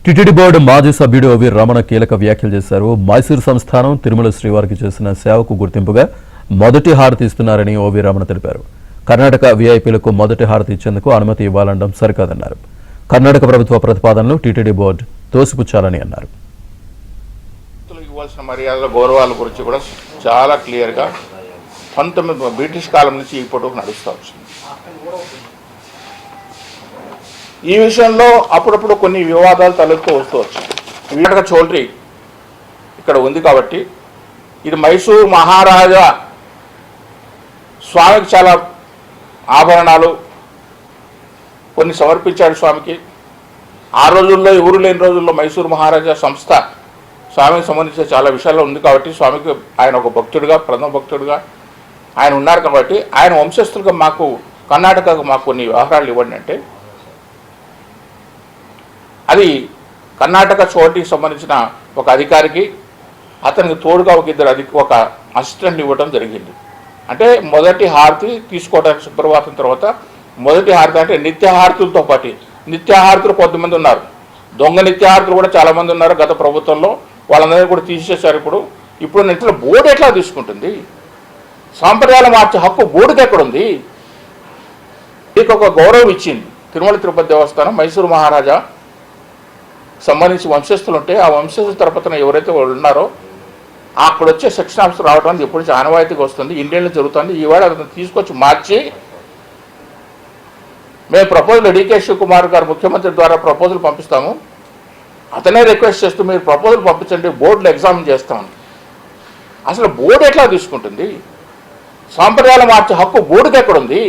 TTD board మాజీ సభ్యుడు ఓవి రమణ కీలక వ్యాఖ్యలు చేశారు. మైసూరు సంస్థానం తిరుమల శ్రీవారికి చేసిన సేవకు గుర్తింపుగా మొదటి హారతి ఇస్తున్నారని ఓవి రమణ తెలిపారు. కర్ణాటక వీఐపీలకు మొదటి హారతి ఇచ్చేందుకు అనుమతి ఇవ్వాలనడం సరికాదన్నారు. కర్ణాటక ప్రభుత్వ ప్రతిపాదనలు టీటీడీ బోర్డు తోసిపుచ్చాలని అన్నారు. ఇవ్వాల్సిన మర్యాదల గౌరవాల గురించి కూడా చాలా క్లియర్గా 19 బ్రిటిష్ కాలం నుంచి ఇప్పటివరకు నడుస్తూ వచ్చింది. ఈ విషయంలో అప్పుడప్పుడు కొన్ని వివాదాలు తలెత్తు వస్తూ వచ్చాయి. కర్ణాటక చౌల్ట్రీ ఇక్కడ ఉంది కాబట్టి ఇది మైసూరు మహారాజా స్వామికి చాలా ఆభరణాలు కొన్ని సమర్పించాడు స్వామికి. ఆ రోజుల్లో ఎవరు లేని రోజుల్లో మైసూరు మహారాజా సంస్థ స్వామికి సంబంధించిన చాలా విషయాల్లో ఉంది కాబట్టి స్వామికి ఆయన ఒక భక్తుడిగా ప్రథమ భక్తుడిగా ఆయన ఉన్నారు కాబట్టి ఆయన వంశస్థులుగా మాకు కర్ణాటకకు మాకు కొన్ని వ్యవహారాలు ఇవ్వండి అంటే అది కర్ణాటక చోటికి సంబంధించిన ఒక అధికారికి అతనికి తోడుగా ఒక అసిస్టెంట్ ఇవ్వడం జరిగింది. అంటే మొదటి హారతి తీసుకోవడానికి సుప్రభాతం తర్వాత మొదటి హారతి అంటే నిత్యహారతులతో పాటు నిత్యహారతులు కొంతమంది ఉన్నారు, దొంగ నిత్యహారతులు కూడా చాలామంది ఉన్నారు. గత ప్రభుత్వంలో వాళ్ళందరినీ కూడా తీసేశారు. ఇప్పుడు నిత్య బోర్డు ఎట్లా తీసుకుంటుంది? సాంప్రదాయాలు మార్చే హక్కు బోర్డుకి ఎక్కడుంది? దీనికి ఒక గౌరవం ఇచ్చింది తిరుమల తిరుపతి దేవస్థానం. మైసూరు మహారాజా సంబంధించి వంశస్థులు ఉంటే ఆ వంశస్థుల తరపున ఎవరైతే వాళ్ళు ఉన్నారో అక్కడ వచ్చే సెక్షన్ ఆఫీసర్ రావడం అనేది ఎప్పుడు నుంచి ఆనవాయితీగా వస్తుంది, ఇండియన్లో జరుగుతుంది. ఈవేళ అతను తీసుకొచ్చి మార్చి మేము ప్రపోజల్ డీకే శివకుమార్ గారు ముఖ్యమంత్రి ద్వారా ప్రపోజల్ పంపిస్తాము, అతనే రిక్వెస్ట్ చేస్తూ మీరు ప్రపోజల్ పంపించండి, బోర్డులో ఎగ్జామిన్ చేస్తామని. అసలు బోర్డు ఎట్లా తీసుకుంటుంది? సాంప్రదాయాలు మార్చే హక్కు బోర్డుకి ఎక్కడుంది?